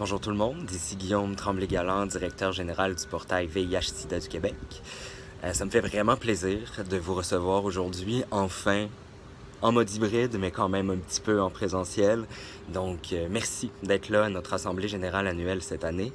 Bonjour tout le monde, ici Guillaume Tremblay-Galland, directeur général du portail VIH-Sida du Québec. Ça me fait vraiment plaisir de vous recevoir aujourd'hui, enfin, en mode hybride, mais quand même un petit peu en présentiel. Donc, merci d'être là à notre Assemblée générale annuelle cette année.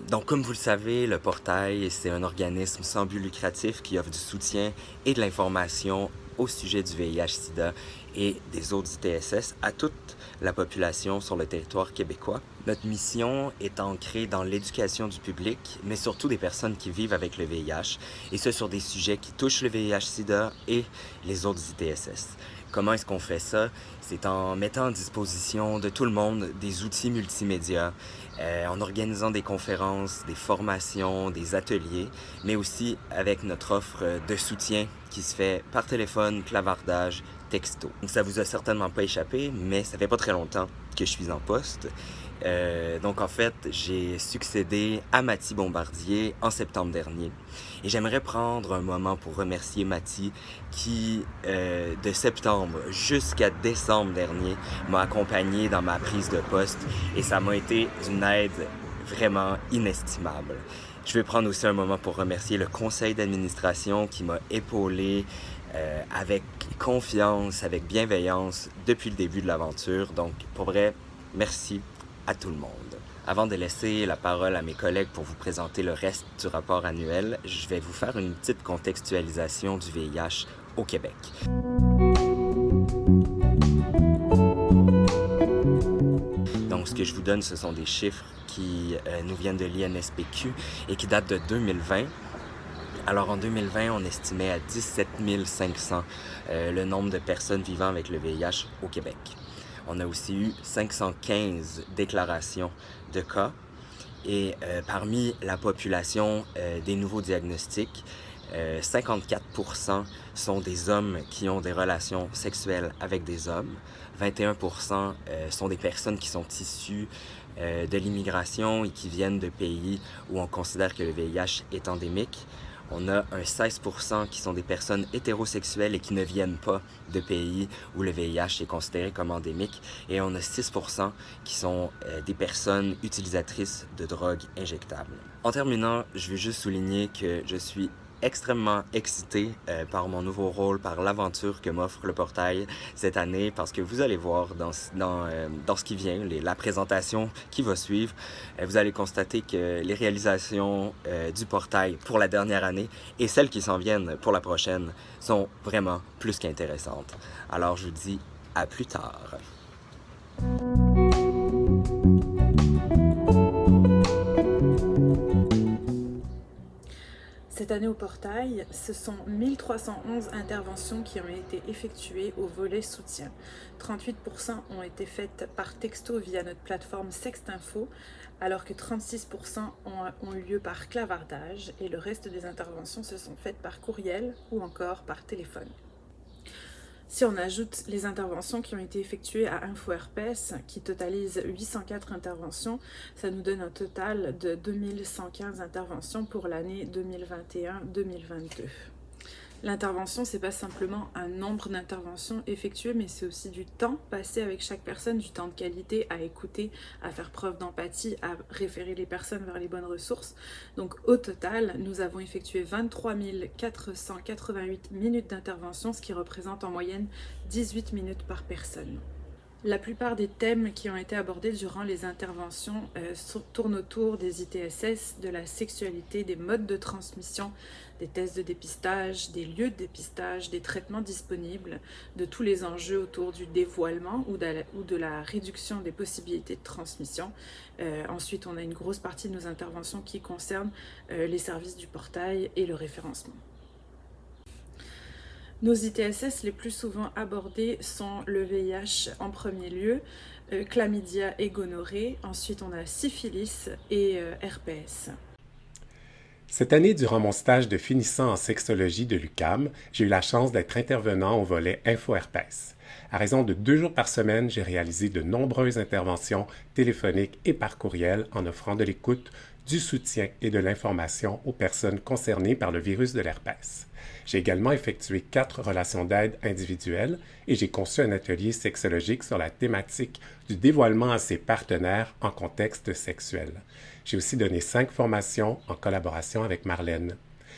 Donc, comme vous le savez, le portail, c'est un organisme sans but lucratif qui offre du soutien et de l'information au sujet du VIH-Sida et des autres ITSS à toute la population sur le territoire québécois. Notre mission est ancrée dans l'éducation du public, mais surtout des personnes qui vivent avec le VIH, et ce sur des sujets qui touchent le VIH-Sida et les autres ITSS. Comment est-ce qu'on fait ça? C'est en mettant à disposition de tout le monde des outils multimédia, en organisant des conférences, des formations, des ateliers, mais aussi avec notre offre de soutien qui se fait par téléphone, clavardage, texto. Donc ça vous a certainement pas échappé, mais ça fait pas très longtemps que je suis en poste. Donc en fait, j'ai succédé à Mathie Bombardier en septembre dernier. Et j'aimerais prendre un moment pour remercier Mathie qui, de septembre jusqu'à décembre dernier, m'a accompagné dans ma prise de poste et ça m'a été d'une aide vraiment inestimable. Je vais prendre aussi un moment pour remercier le conseil d'administration qui m'a épaulé avec confiance, avec bienveillance depuis le début de l'aventure. Donc, pour vrai, merci à tout le monde. Avant de laisser la parole à mes collègues pour vous présenter le reste du rapport annuel, je vais vous faire une petite contextualisation du VIH au Québec. Donc, ce que je vous donne, ce sont des chiffres qui nous viennent de l'INSPQ et qui datent de 2020. Alors, en 2020, on estimait à 17 500 le nombre de personnes vivant avec le VIH au Québec. On a aussi eu 515 déclarations de cas et parmi la population des nouveaux diagnostics, 54% sont des hommes qui ont des relations sexuelles avec des hommes, 21% sont des personnes qui sont issues de l'immigration et qui viennent de pays où on considère que le VIH est endémique. On a un 16% qui sont des personnes hétérosexuelles et qui ne viennent pas de pays où le VIH est considéré comme endémique. Et on a 6% qui sont des personnes utilisatrices de drogues injectables. En terminant, je veux juste souligner que je suis extrêmement excité par mon nouveau rôle, par l'aventure que m'offre le portail cette année, parce que vous allez voir dans ce qui vient, la présentation qui va suivre, vous allez constater que les réalisations du portail pour la dernière année et celles qui s'en viennent pour la prochaine sont vraiment plus qu'intéressantes. Alors je vous dis à plus tard. Cette année au portail, ce sont 1311 interventions qui ont été effectuées au volet soutien. 38% ont été faites par texto via notre plateforme Sextinfo, alors que 36% ont eu lieu par clavardage et le reste des interventions se sont faites par courriel ou encore par téléphone. Si on ajoute les interventions qui ont été effectuées à InfoRPS, qui totalise 804 interventions, ça nous donne un total de 2115 interventions pour l'année 2021-2022. L'intervention, c'est pas simplement un nombre d'interventions effectuées, mais c'est aussi du temps passé avec chaque personne, du temps de qualité à écouter, à faire preuve d'empathie, à référer les personnes vers les bonnes ressources. Donc au total, nous avons effectué 23 488 minutes d'intervention, ce qui représente en moyenne 18 minutes par personne. La plupart des thèmes qui ont été abordés durant les interventions tournent autour des ITSS, de la sexualité, des modes de transmission, des tests de dépistage, des lieux de dépistage, des traitements disponibles, de tous les enjeux autour du dévoilement ou de la réduction des possibilités de transmission. Ensuite, on a une grosse partie de nos interventions qui concernent les services du portail et le référencement. Nos ITSS les plus souvent abordés sont le VIH en premier lieu, chlamydia et gonorrhée, ensuite on a syphilis et RPS. Cette année, durant mon stage de finissant en sexologie de l'UQAM, j'ai eu la chance d'être intervenant au volet InfoRPS. À raison de 2 jours par semaine, j'ai réalisé de nombreuses interventions téléphoniques et par courriel en offrant de l'écoute, du soutien et de l'information aux personnes concernées par le virus de l'herpès. J'ai également effectué 4 relations d'aide individuelles et j'ai conçu un atelier sexologique sur la thématique du dévoilement à ses partenaires en contexte sexuel. J'ai aussi donné 5 formations en collaboration avec Marlène.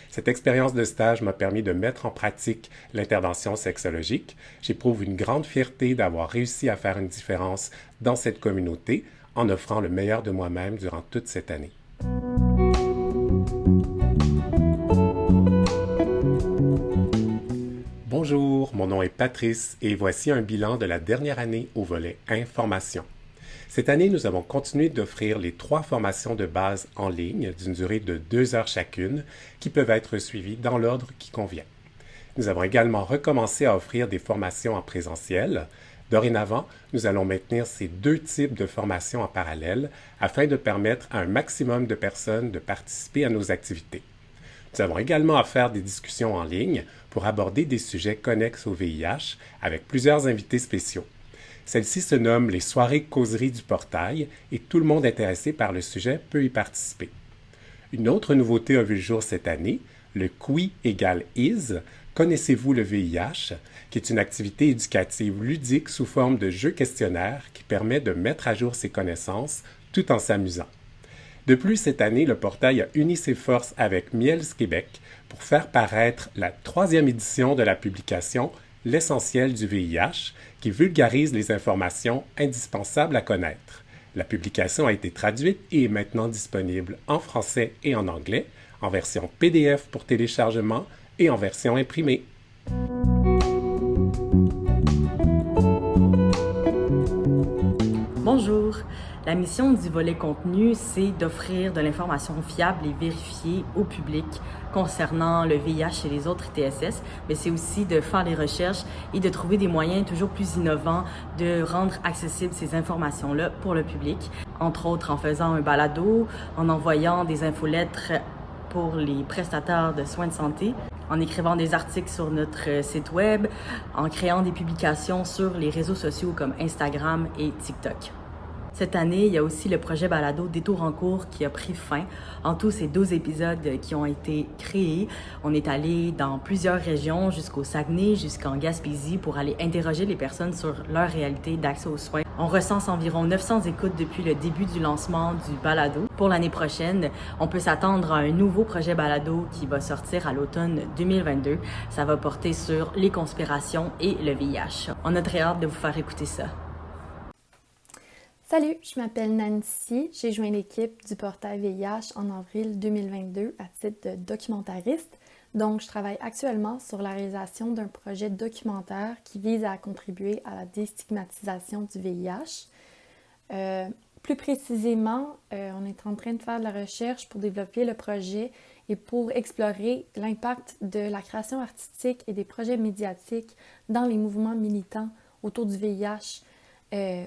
Cette expérience de stage m'a permis de mettre en pratique l'intervention sexologique. J'éprouve une grande fierté d'avoir réussi à faire une différence dans cette communauté en offrant le meilleur de moi-même durant toute cette année. Bonjour, mon nom est Patrice et voici un bilan de la dernière année au volet Information. Cette année, nous avons continué d'offrir les 3 formations de base en ligne d'une durée de 2 heures chacune qui peuvent être suivies dans l'ordre qui convient. Nous avons également recommencé à offrir des formations en présentiel. Dorénavant, nous allons maintenir ces 2 types de formations en parallèle afin de permettre à un maximum de personnes de participer à nos activités. Nous avons également offert des discussions en ligne pour aborder des sujets connexes au VIH avec plusieurs invités spéciaux. Celle-ci se nomme les soirées causeries du portail et tout le monde intéressé par le sujet peut y participer. Une autre nouveauté a vu le jour cette année, le QUI égale IS, Connaissez-vous le VIH, qui est une activité éducative ludique sous forme de jeu questionnaire qui permet de mettre à jour ses connaissances tout en s'amusant. De plus, cette année, le portail a uni ses forces avec Miels Québec pour faire paraître la 3e édition de la publication L'essentiel du VIH, qui vulgarise les informations indispensables à connaître. La publication a été traduite et est maintenant disponible en français et en anglais, en version PDF pour téléchargement et en version imprimée. Bonjour! La mission du volet contenu, c'est d'offrir de l'information fiable et vérifiée au public concernant le VIH et les autres TSS, mais c'est aussi de faire des recherches et de trouver des moyens toujours plus innovants de rendre accessibles ces informations-là pour le public, entre autres en faisant un balado, en envoyant des infolettres pour les prestataires de soins de santé, en écrivant des articles sur notre site web, en créant des publications sur les réseaux sociaux comme Instagram et TikTok. Cette année, il y a aussi le projet balado Détour en cours qui a pris fin. En tout, c'est 12 épisodes qui ont été créés. On est allé dans plusieurs régions, jusqu'au Saguenay, jusqu'en Gaspésie, pour aller interroger les personnes sur leur réalité d'accès aux soins. On recense environ 900 écoutes depuis le début du lancement du balado. Pour l'année prochaine, on peut s'attendre à un nouveau projet balado qui va sortir à l'automne 2022. Ça va porter sur les conspirations et le VIH. On a très hâte de vous faire écouter ça. Salut, je m'appelle Nancy. J'ai joint l'équipe du portail VIH en avril 2022 à titre de documentariste. Donc, je travaille actuellement sur la réalisation d'un projet documentaire qui vise à contribuer à la déstigmatisation du VIH. Plus précisément, on est en train de faire de la recherche pour développer le projet et pour explorer l'impact de la création artistique et des projets médiatiques dans les mouvements militants autour du VIH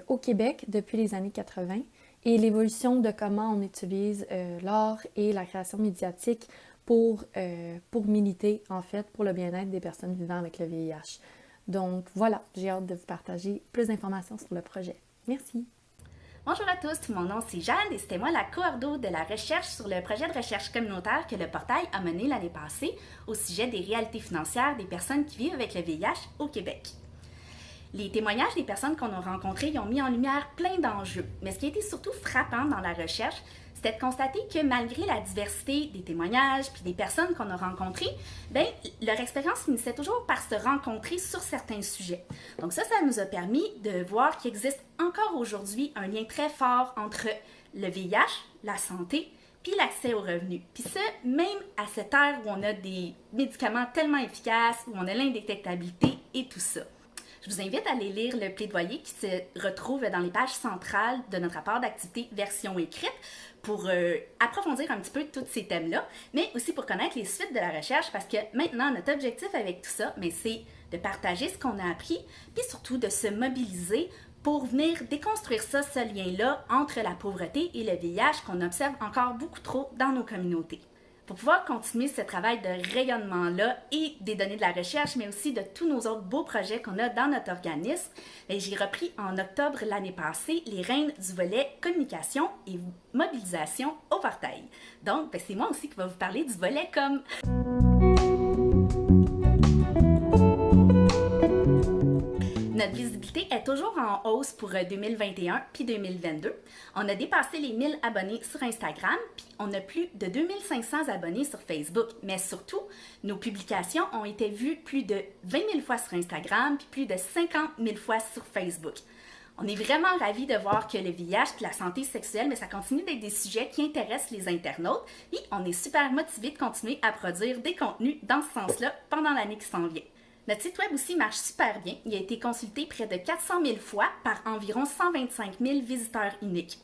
au Québec depuis les années 80 et l'évolution de comment on utilise l'art et la création médiatique pour militer, en fait, pour le bien-être des personnes vivant avec le VIH. Donc voilà, j'ai hâte de vous partager plus d'informations sur le projet. Merci! Bonjour à tous, mon nom c'est Jeanne et c'était moi la coordo de la recherche sur le projet de recherche communautaire que le portail a mené l'année passée au sujet des réalités financières des personnes qui vivent avec le VIH au Québec. Les témoignages des personnes qu'on a rencontrées ont mis en lumière plein d'enjeux, mais ce qui a été surtout frappant dans la recherche, c'était de constater que malgré la diversité des témoignages puis des personnes qu'on a rencontrées, leur expérience finissait toujours par se rencontrer sur certains sujets. Donc ça nous a permis de voir qu'il existe encore aujourd'hui un lien très fort entre le VIH, la santé, puis l'accès aux revenus. Puis ça, même à cette ère où on a des médicaments tellement efficaces, où on a l'indétectabilité et tout ça. Je vous invite à aller lire le plaidoyer qui se retrouve dans les pages centrales de notre rapport d'activité version écrite pour approfondir un petit peu tous ces thèmes-là, mais aussi pour connaître les suites de la recherche parce que maintenant, notre objectif avec tout ça, c'est de partager ce qu'on a appris, puis surtout de se mobiliser pour venir déconstruire ça, ce lien-là entre la pauvreté et le VIH qu'on observe encore beaucoup trop dans nos communautés. Pour pouvoir continuer ce travail de rayonnement-là et des données de la recherche, mais aussi de tous nos autres beaux projets qu'on a dans notre organisme, j'ai repris en octobre l'année passée les rênes du volet communication et mobilisation au portail. Donc, c'est moi aussi qui va vous parler du volet com. Notre visibilité est toujours en hausse pour 2021 puis 2022. On a dépassé les 1000 abonnés sur Instagram, puis on a plus de 2500 abonnés sur Facebook. Mais surtout, nos publications ont été vues plus de 20 000 fois sur Instagram, puis plus de 50 000 fois sur Facebook. On est vraiment ravis de voir que le VIH et la santé sexuelle, mais ça continue d'être des sujets qui intéressent les internautes. Puis on est super motivés de continuer à produire des contenus dans ce sens-là pendant l'année qui s'en vient. Notre site web aussi marche super bien. Il a été consulté près de 400 000 fois par environ 125 000 visiteurs uniques.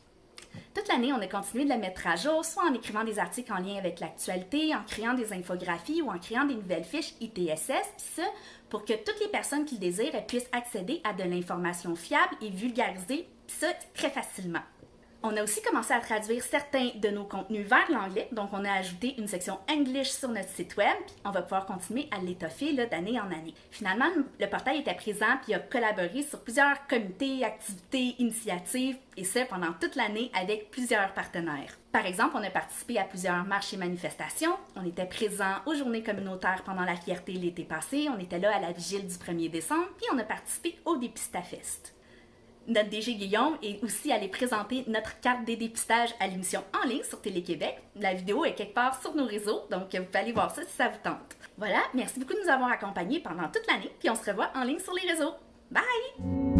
Toute l'année, on a continué de le mettre à jour, soit en écrivant des articles en lien avec l'actualité, en créant des infographies ou en créant des nouvelles fiches ITSS, puis ça, pour que toutes les personnes qui le désirent puissent accéder à de l'information fiable et vulgarisée, puis ça très facilement. On a aussi commencé à traduire certains de nos contenus vers l'anglais, donc on a ajouté une section English sur notre site web, puis on va pouvoir continuer à l'étoffer d'année en année. Finalement, le portail était présent puis a collaboré sur plusieurs comités, activités, initiatives, et ce pendant toute l'année avec plusieurs partenaires. Par exemple, on a participé à plusieurs marches et manifestations, on était présent aux journées communautaires pendant la fierté l'été passé, on était là à la vigile du 1er décembre, puis on a participé au Dépistafest. Notre DG Guillaume est aussi allé présenter notre carte des dépistages à l'émission en ligne sur Télé-Québec. La vidéo est quelque part sur nos réseaux, donc vous pouvez aller voir ça si ça vous tente. Voilà, merci beaucoup de nous avoir accompagnés pendant toute l'année, puis on se revoit en ligne sur les réseaux. Bye!